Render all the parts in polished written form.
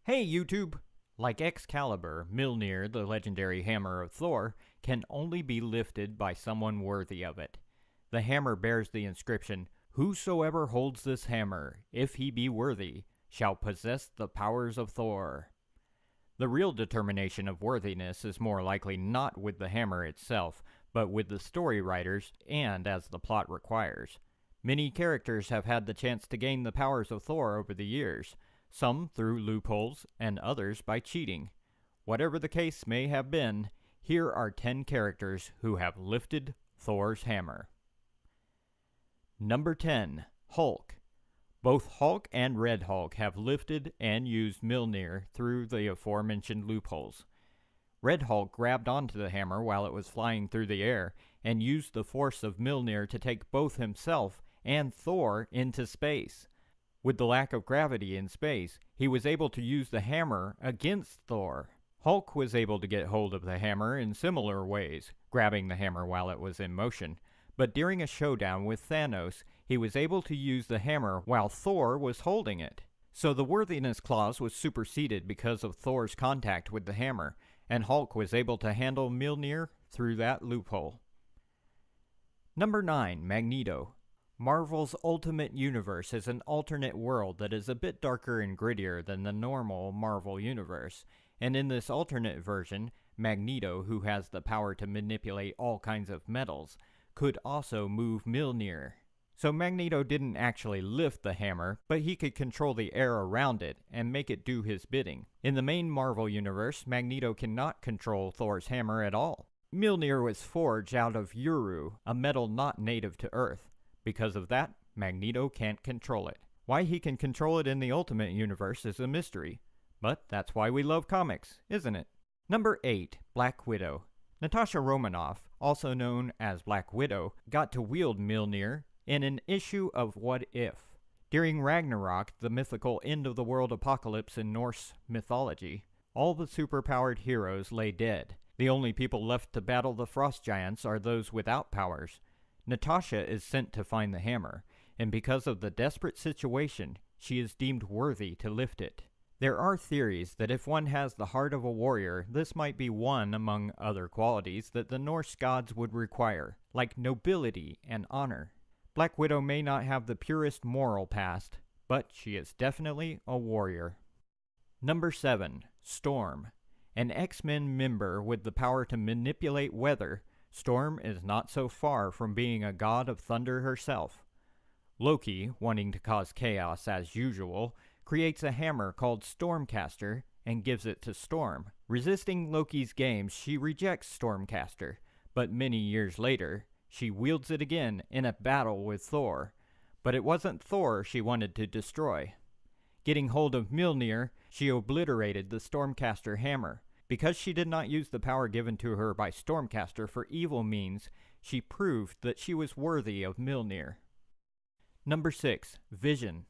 Hey YouTube! Like Excalibur, Mjolnir, the legendary hammer of Thor, can only be lifted by someone worthy of it. The hammer bears the inscription, "Whosoever holds this hammer, if he be worthy, shall possess the powers of Thor." The real determination of worthiness is more likely not with the hammer itself, but with the story writers and as the plot requires. Many characters have had the chance to gain the powers of Thor over the years, some through loopholes and others by cheating. Whatever the case may have been, here are 10 characters who have lifted Thor's hammer. Number 10. Hulk. Both Hulk and Red Hulk have lifted and used Mjolnir through the aforementioned loopholes. Red Hulk grabbed onto the hammer while it was flying through the air and used the force of Mjolnir to take both himself and Thor into space. With the lack of gravity in space, he was able to use the hammer against Thor. Hulk was able to get hold of the hammer in similar ways, grabbing the hammer while it was in motion, but during a showdown with Thanos, he was able to use the hammer while Thor was holding it. So the worthiness clause was superseded because of Thor's contact with the hammer, and Hulk was able to handle Mjolnir through that loophole. Number 9. Magneto. Marvel's Ultimate Universe is an alternate world that is a bit darker and grittier than the normal Marvel Universe, and in this alternate version, Magneto, who has the power to manipulate all kinds of metals, could also move Mjolnir. So Magneto didn't actually lift the hammer, but he could control the air around it and make it do his bidding. In the main Marvel Universe, Magneto cannot control Thor's hammer at all. Mjolnir was forged out of Uru, a metal not native to Earth. Because of that, Magneto can't control it. Why he can control it in the Ultimate Universe is a mystery. But that's why we love comics, isn't it? Number 8. Black Widow. Natasha Romanoff, also known as Black Widow, got to wield Mjolnir in an issue of What If. During Ragnarok, the mythical end-of-the-world apocalypse in Norse mythology, all the superpowered heroes lay dead. The only people left to battle the frost giants are those without powers. Natasha is sent to find the hammer, and because of the desperate situation, she is deemed worthy to lift it. There are theories that if one has the heart of a warrior, this might be one among other qualities that the Norse gods would require, like nobility and honor. Black Widow may not have the purest moral past, but she is definitely a warrior. Number 7. Storm. An X-Men member with the power to manipulate weather, Storm is not so far from being a god of thunder herself. Loki, wanting to cause chaos as usual, creates a hammer called Stormcaster and gives it to Storm. Resisting Loki's games, she rejects Stormcaster, but many years later, she wields it again in a battle with Thor. But it wasn't Thor she wanted to destroy. Getting hold of Mjolnir, she obliterated the Stormcaster hammer. Because she did not use the power given to her by Stormcaster for evil means, she proved that she was worthy of Mjolnir. Number 6. Vision.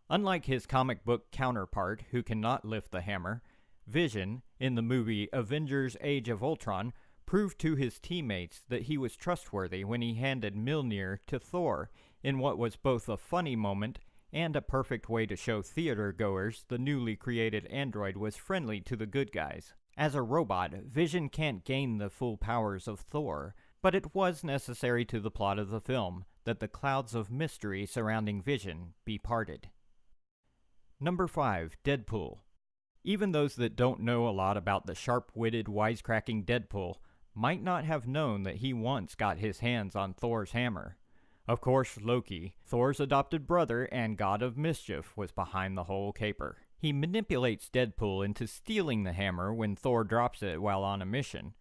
Unlike his comic book counterpart, who cannot lift the hammer, Vision, in the movie Avengers Age of Ultron, proved to his teammates that he was trustworthy when he handed Mjolnir to Thor, in what was both a funny moment and a perfect way to show theater-goers the newly created android was friendly to the good guys. As a robot, Vision can't gain the full powers of Thor, but it was necessary to the plot of the film that the clouds of mystery surrounding Vision be parted. Number 5. Deadpool. Even those that don't know a lot about the sharp-witted, wisecracking Deadpool might not have known that he once got his hands on Thor's hammer. Of course, Loki, Thor's adopted brother and god of mischief, was behind the whole caper. He manipulates Deadpool into stealing the hammer when Thor drops it while on a mission.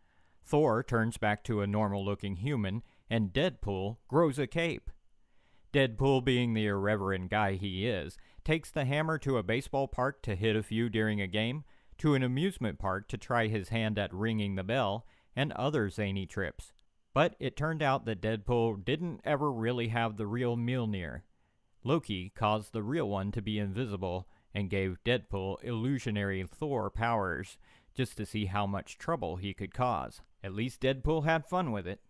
Thor turns back to a normal-looking human, and Deadpool grows a cape. Deadpool, being the irreverent guy he is, takes the hammer to a baseball park to hit a few during a game, to an amusement park to try his hand at ringing the bell, and other zany trips. But it turned out that Deadpool didn't ever really have the real Mjolnir. Loki caused the real one to be invisible and gave Deadpool illusionary Thor powers just to see how much trouble he could cause. At least Deadpool had fun with it.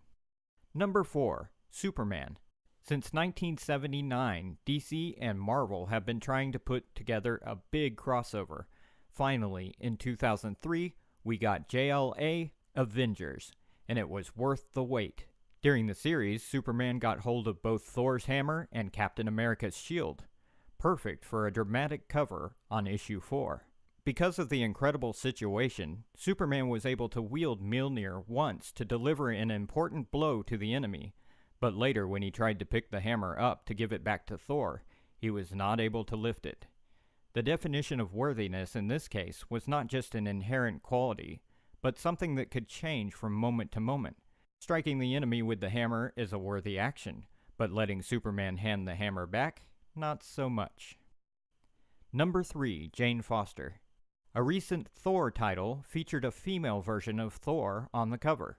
Number 4. Superman. Since 1979, DC and Marvel have been trying to put together a big crossover. Finally, in 2003, we got JLA Avengers, and it was worth the wait. During the series, Superman got hold of both Thor's hammer and Captain America's shield. Perfect for a dramatic cover on issue 4. Because of the incredible situation, Superman was able to wield Mjolnir once to deliver an important blow to the enemy, but later when he tried to pick the hammer up to give it back to Thor, he was not able to lift it. The definition of worthiness in this case was not just an inherent quality, but something that could change from moment to moment. Striking the enemy with the hammer is a worthy action, but letting Superman hand the hammer back, not so much. Number 3, Jane Foster. A recent Thor title featured a female version of Thor on the cover.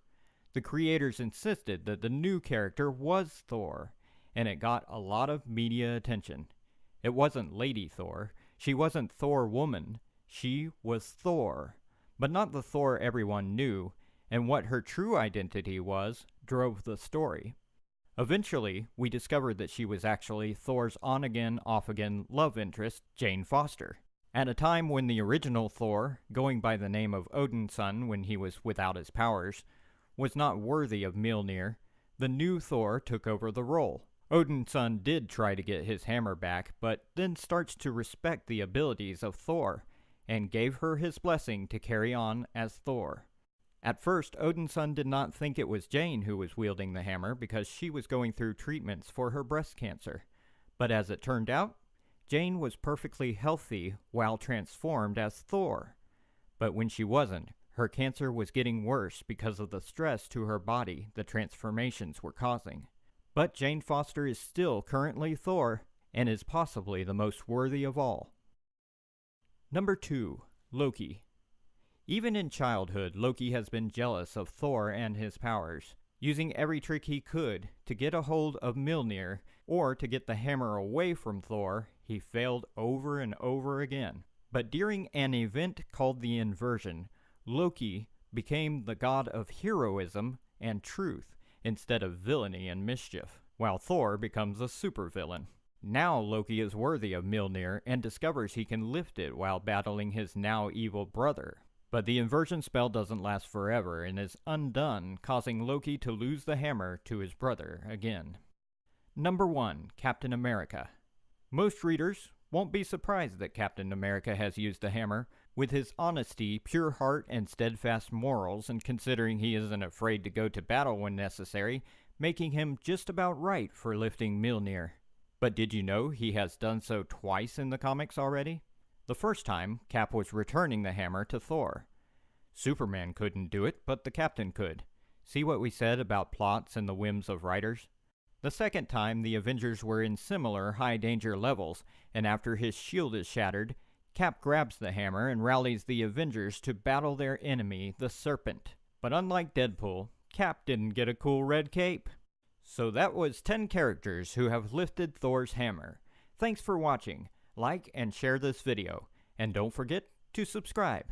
The creators insisted that the new character was Thor, and it got a lot of media attention. It wasn't Lady Thor, she wasn't Thor Woman, she was Thor, but not the Thor everyone knew, and what her true identity was drove the story. Eventually, we discovered that she was actually Thor's on-again, off-again love interest, Jane Foster. At a time when the original Thor, going by the name of Odin's son when he was without his powers, was not worthy of Mjolnir, the new Thor took over the role. Odin's son did try to get his hammer back, but then starts to respect the abilities of Thor, and gave her his blessing to carry on as Thor. At first, Odin's son did not think it was Jane who was wielding the hammer because she was going through treatments for her breast cancer. But as it turned out, Jane was perfectly healthy while transformed as Thor. But when she wasn't, her cancer was getting worse because of the stress to her body the transformations were causing. But Jane Foster is still currently Thor, and is possibly the most worthy of all. Number 2, Loki. Even in childhood, Loki has been jealous of Thor and his powers, using every trick he could to get a hold of Mjolnir, or to get the hammer away from Thor. He failed over and over again. But during an event called the Inversion, Loki became the god of heroism and truth, instead of villainy and mischief, while Thor becomes a supervillain. Now Loki is worthy of Mjolnir and discovers he can lift it while battling his now evil brother. But the inversion spell doesn't last forever and is undone, causing Loki to lose the hammer to his brother again. Number 1, Captain America. Most readers won't be surprised that Captain America has used the hammer. With his honesty, pure heart, and steadfast morals, and considering he isn't afraid to go to battle when necessary, making him just about right for lifting Mjolnir. But did you know he has done so twice in the comics already? The first time, Cap was returning the hammer to Thor. Superman couldn't do it, but the Captain could. See what we said about plots and the whims of writers? The second time, the Avengers were in similar high-danger levels, and after his shield is shattered, Cap grabs the hammer and rallies the Avengers to battle their enemy, the Serpent. But unlike Deadpool, Cap didn't get a cool red cape. So that was 10 characters who have lifted Thor's hammer. Thanks for watching. Like and share this video, and don't forget to subscribe.